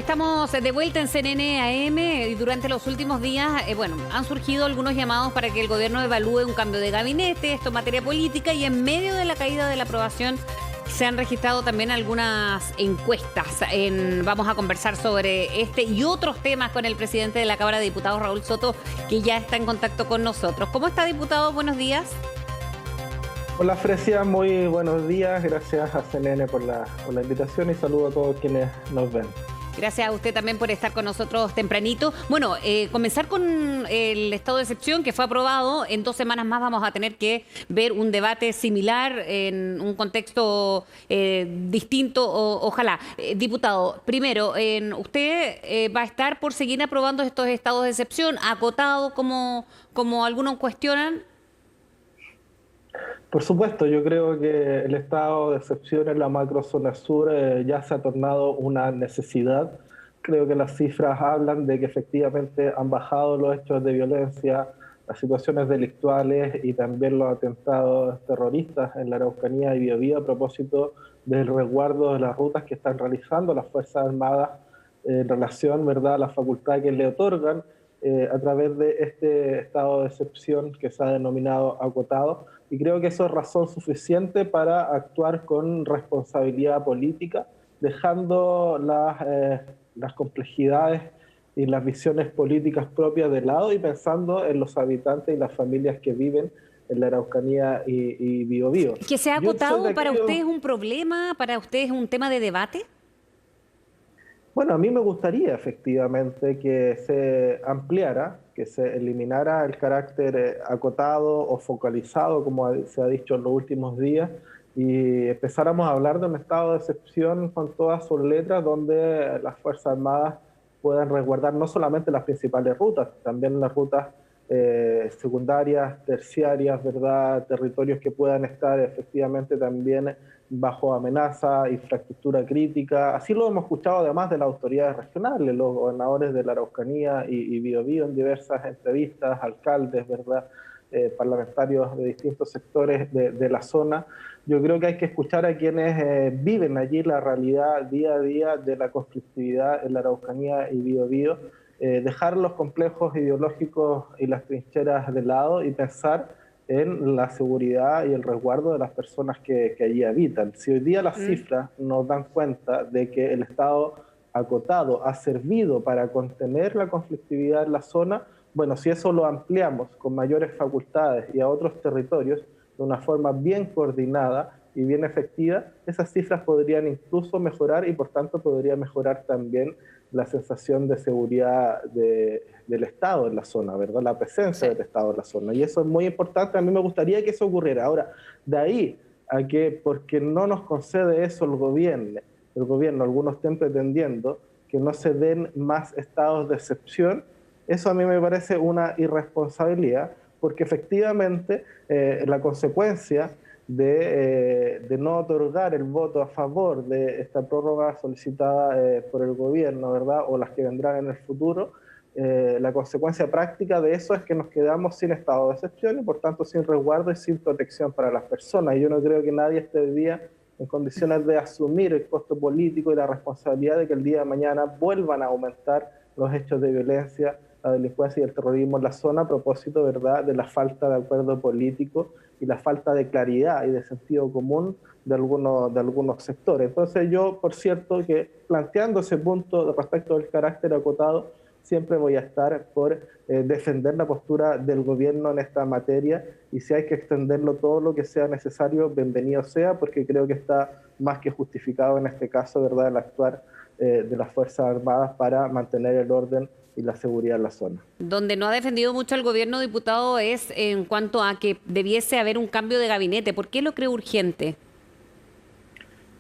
Estamos de vuelta en CNN AM y durante los últimos días, han surgido algunos llamados para que el gobierno evalúe un cambio de gabinete, esto en materia política, y en medio de la caída de la aprobación se han registrado también algunas encuestas. Vamos a conversar sobre este y otros temas con el presidente de la Cámara de Diputados, Raúl Soto, que ya está en contacto con nosotros. ¿Cómo está, diputado? Buenos días. Hola, Fresia, muy buenos días. Gracias a CNN por la invitación y saludo a todos quienes nos ven. Gracias a usted también por estar con nosotros tempranito. Bueno, comenzar con el estado de excepción que fue aprobado. En 2 semanas más vamos a tener que ver un debate similar en un contexto distinto, ojalá. Diputado, primero, ¿usted va a estar por seguir aprobando estos estados de excepción, acotado como algunos cuestionan? Por supuesto, yo creo que el estado de excepción en la macrozona sur ya se ha tornado una necesidad. Creo que las cifras hablan de que efectivamente han bajado los hechos de violencia, las situaciones delictuales y también los atentados terroristas en la Araucanía y Biobío a propósito del resguardo de las rutas que están realizando las Fuerzas Armadas en relación, ¿verdad?, a la facultad que le otorgan a través de este estado de excepción que se ha denominado acotado. Y creo que eso es razón suficiente para actuar con responsabilidad política, dejando las complejidades y las visiones políticas propias de lado y pensando en los habitantes y las familias que viven en la Araucanía y Biobío. ¿Que se ha acotado para usted es un problema? ¿Para usted es un tema de debate? Bueno, a mí me gustaría efectivamente que se ampliara, que se eliminara el carácter acotado o focalizado, como se ha dicho en los últimos días, y empezáramos a hablar de un estado de excepción con todas sus letras, donde las Fuerzas Armadas puedan resguardar no solamente las principales rutas, también las rutas secundarias, terciarias, ¿verdad?, territorios que puedan estar efectivamente también bajo amenaza, infraestructura crítica. Así lo hemos escuchado además de las autoridades regionales, los gobernadores de la Araucanía y Biobío en diversas entrevistas, alcaldes, ¿verdad?, parlamentarios de distintos sectores de la zona. Yo creo que hay que escuchar a quienes viven allí la realidad día a día de la conflictividad en la Araucanía y Biobío, dejar los complejos ideológicos y las trincheras de lado y pensar en la seguridad y el resguardo de las personas que allí habitan. Si hoy día las cifras nos dan cuenta de que el estado acotado ha servido para contener la conflictividad en la zona, bueno, si eso lo ampliamos con mayores facultades y a otros territorios de una forma bien coordinada y bien efectiva, esas cifras podrían incluso mejorar y por tanto podría mejorar también la sensación de seguridad del Estado en la zona, ¿verdad? La presencia del Estado en la zona. Y eso es muy importante, a mí me gustaría que eso ocurriera. Ahora, de ahí a que porque no nos concede eso el gobierno, algunos estén pretendiendo que no se den más estados de excepción, eso a mí me parece una irresponsabilidad, porque efectivamente la consecuencia de no otorgar el voto a favor de esta prórroga solicitada por el gobierno, ¿verdad?, o las que vendrán en el futuro, la consecuencia práctica de eso es que nos quedamos sin estado de excepción y por tanto sin resguardo y sin protección para las personas. Y yo no creo que nadie esté hoy día en condiciones de asumir el costo político y la responsabilidad de que el día de mañana vuelvan a aumentar los hechos de violencia, la delincuencia y el terrorismo en la zona a propósito, ¿verdad?, de la falta de acuerdo político y la falta de claridad y de sentido común de algunos sectores. Entonces yo, por cierto, que planteando ese punto respecto del carácter acotado, siempre voy a estar por defender la postura del gobierno en esta materia y si hay que extenderlo todo lo que sea necesario, bienvenido sea, porque creo que está más que justificado en este caso, ¿verdad?, el actuar de las Fuerzas Armadas para mantener el orden y la seguridad en la zona. Donde no ha defendido mucho al gobierno, diputado, es en cuanto a que debiese haber un cambio de gabinete. ¿Por qué lo cree urgente?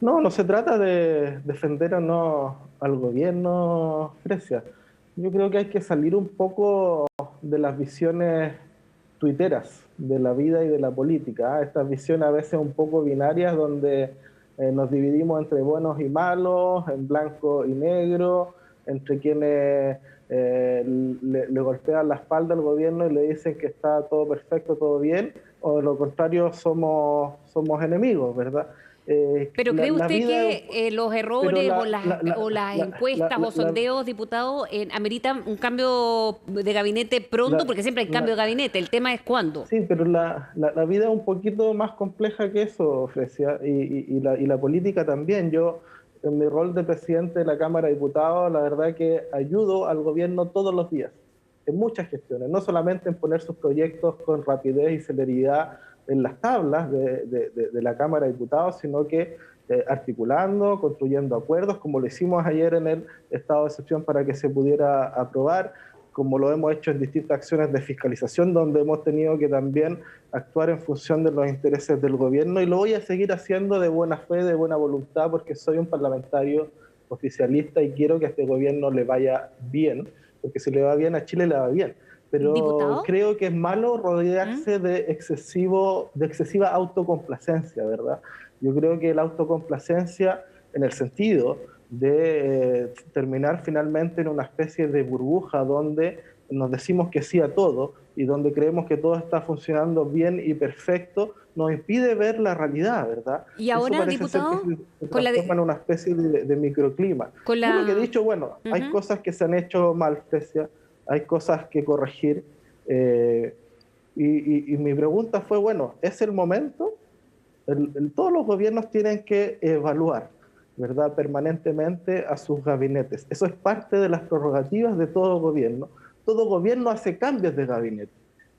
No se trata de defender o no al gobierno, Grecia. Yo creo que hay que salir un poco de las visiones tuiteras de la vida y de la política. Estas visiones a veces un poco binarias donde nos dividimos entre buenos y malos, en blanco y negro, entre quienes le golpean la espalda al gobierno y le dicen que está todo perfecto, todo bien, o de lo contrario somos enemigos, ¿verdad? ¿Pero cree La usted vida, que los pero errores o las encuestas o la- sondeos, diputado, ameritan un cambio de gabinete pronto? la- Porque siempre hay cambio de la- gabinete. El tema es cuándo. sí, pero la vida es un poquito más compleja que eso, Frecia, y la política también. Yo, en mi rol de presidente de la Cámara de Diputados, la verdad que ayudo al gobierno todos los días, en muchas gestiones, no solamente en poner sus proyectos con rapidez y celeridad en las tablas de la Cámara de Diputados, sino que articulando, construyendo acuerdos, como lo hicimos ayer en el estado de excepción para que se pudiera aprobar, como lo hemos hecho en distintas acciones de fiscalización, donde hemos tenido que también actuar en función de los intereses del gobierno, y lo voy a seguir haciendo de buena fe, de buena voluntad, porque soy un parlamentario oficialista y quiero que a este gobierno le vaya bien, porque si le va bien a Chile le va bien. Pero ¿Diputado? creo que es malo ¿Mm? rodearse de excesiva autocomplacencia, ¿verdad? Yo creo que la autocomplacencia, en el sentido de terminar finalmente en una especie de burbuja donde nos decimos que sí a todo y donde creemos que todo está funcionando bien y perfecto, nos impide ver la realidad, ¿verdad? Y Eso ahora, parece ser que diputado, se con la... transforma en una especie de microclima. con Yo lo que he la... dicho, bueno, hay Ujú. cosas que se han hecho mal, Frecia, hay cosas que corregir, eh, y mi pregunta fue, bueno, ¿es el momento? Todos los gobiernos tienen que evaluar, ¿verdad?, permanentemente a sus gabinetes. Eso es parte de las prerrogativas de todo gobierno. Todo gobierno hace cambios de gabinete.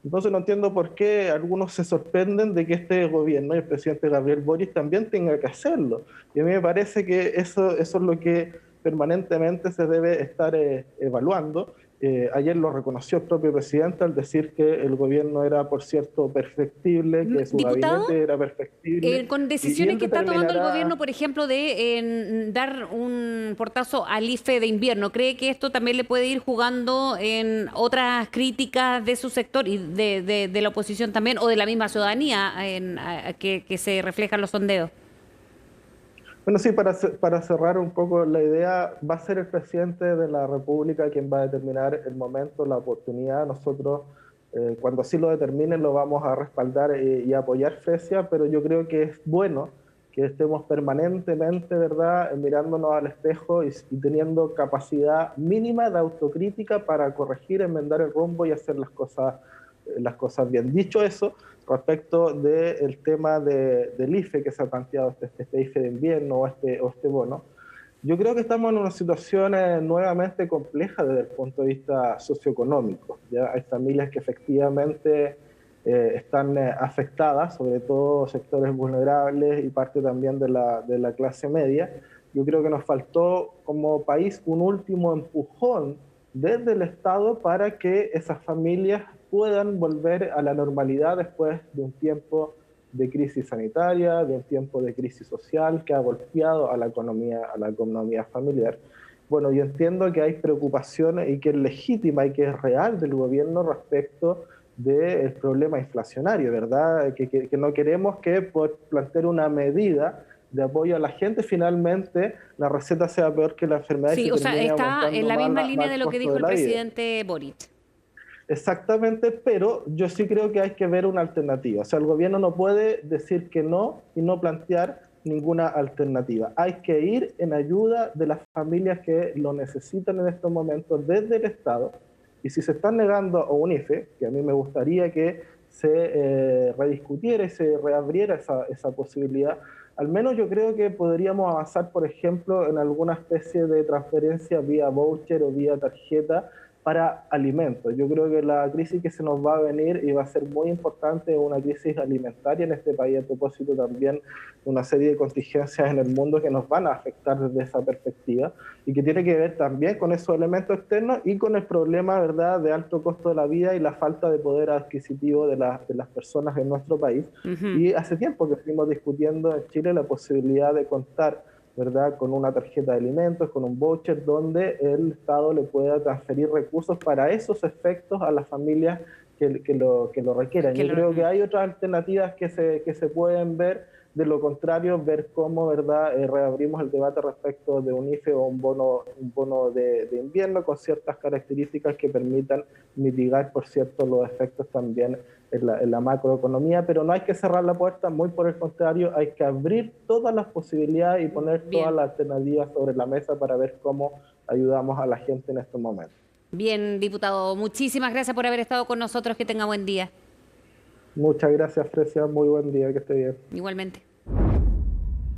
Entonces no entiendo por qué algunos se sorprenden de que este gobierno y el presidente Gabriel Boric también tenga que hacerlo. Y a mí me parece que eso es lo que permanentemente se debe estar evaluando. Ayer lo reconoció el propio presidente al decir que el gobierno era, por cierto, perfectible, que su Diputado, gabinete era perfectible, con y decisiones él que está tomando el gobierno, determinará. por ejemplo, de dar un portazo al IFE de invierno, ¿cree que esto también le puede ir jugando en otras críticas de su sector y de la oposición también, o de la misma ciudadanía que se reflejan los sondeos? Bueno, sí, para cerrar un poco la idea, va a ser el presidente de la República quien va a determinar el momento, la oportunidad. Nosotros, cuando así lo determinen, lo vamos a respaldar y apoyar, Frecia, pero yo creo que es bueno que estemos permanentemente, ¿verdad?, mirándonos al espejo y teniendo capacidad mínima de autocrítica para corregir, enmendar el rumbo y hacer las cosas bien. Dicho eso, respecto del tema del IFE que se ha planteado, este IFE de invierno o este bono, yo creo que estamos en una situación nuevamente compleja desde el punto de vista socioeconómico. Ya hay familias que efectivamente están afectadas, sobre todo sectores vulnerables y parte también de la clase media. Yo creo que nos faltó como país un último empujón desde el Estado para que esas familias puedan volver a la normalidad después de un tiempo de crisis sanitaria, de un tiempo de crisis social que ha golpeado a la economía familiar. Bueno, yo entiendo que hay preocupaciones y que es legítima y que es real del gobierno respecto del problema inflacionario, ¿verdad? Que no queremos que por plantear una medida de apoyo a la gente, finalmente la receta sea peor que la enfermedad y Sí, se o sea, termine está en aumentando la misma más línea el de lo que costo dijo de el la vida. presidente Boric. Exactamente, pero yo sí creo que hay que ver una alternativa. O sea, el gobierno no puede decir que no y no plantear ninguna alternativa. Hay que ir en ayuda de las familias que lo necesitan en estos momentos desde el Estado. Y si se están negando a un IFE, que a mí me gustaría que se rediscutiera y se reabriera esa posibilidad, al menos yo creo que podríamos avanzar, por ejemplo, en alguna especie de transferencia vía voucher o vía tarjeta para alimentos. Yo creo que la crisis que se nos va a venir y va a ser muy importante es una crisis alimentaria en este país, a propósito también de una serie de contingencias en el mundo que nos van a afectar desde esa perspectiva y que tiene que ver también con esos elementos externos y con el problema, ¿verdad?, de alto costo de la vida y la falta de poder adquisitivo de las personas en nuestro país. Ujú. Y hace tiempo que estuvimos discutiendo en Chile la posibilidad de contar, ¿verdad?, con una tarjeta de alimentos, con un voucher, donde el Estado le pueda transferir recursos para esos efectos a las familias que lo requieran. Que Yo lo- creo que hay otras alternativas que se pueden ver De lo contrario, ver cómo, ¿verdad?, reabrimos el debate respecto de un IFE o un bono de invierno con ciertas características que permitan mitigar, por cierto, los efectos también en la macroeconomía, pero no hay que cerrar la puerta, muy por el contrario, hay que abrir todas las posibilidades y poner todas Bien, las alternativas sobre la mesa para ver cómo ayudamos a la gente en estos momentos. bien, diputado. Muchísimas gracias por haber estado con nosotros. Que tenga buen día. Muchas gracias, Frecia. Muy buen día, que esté bien. Igualmente.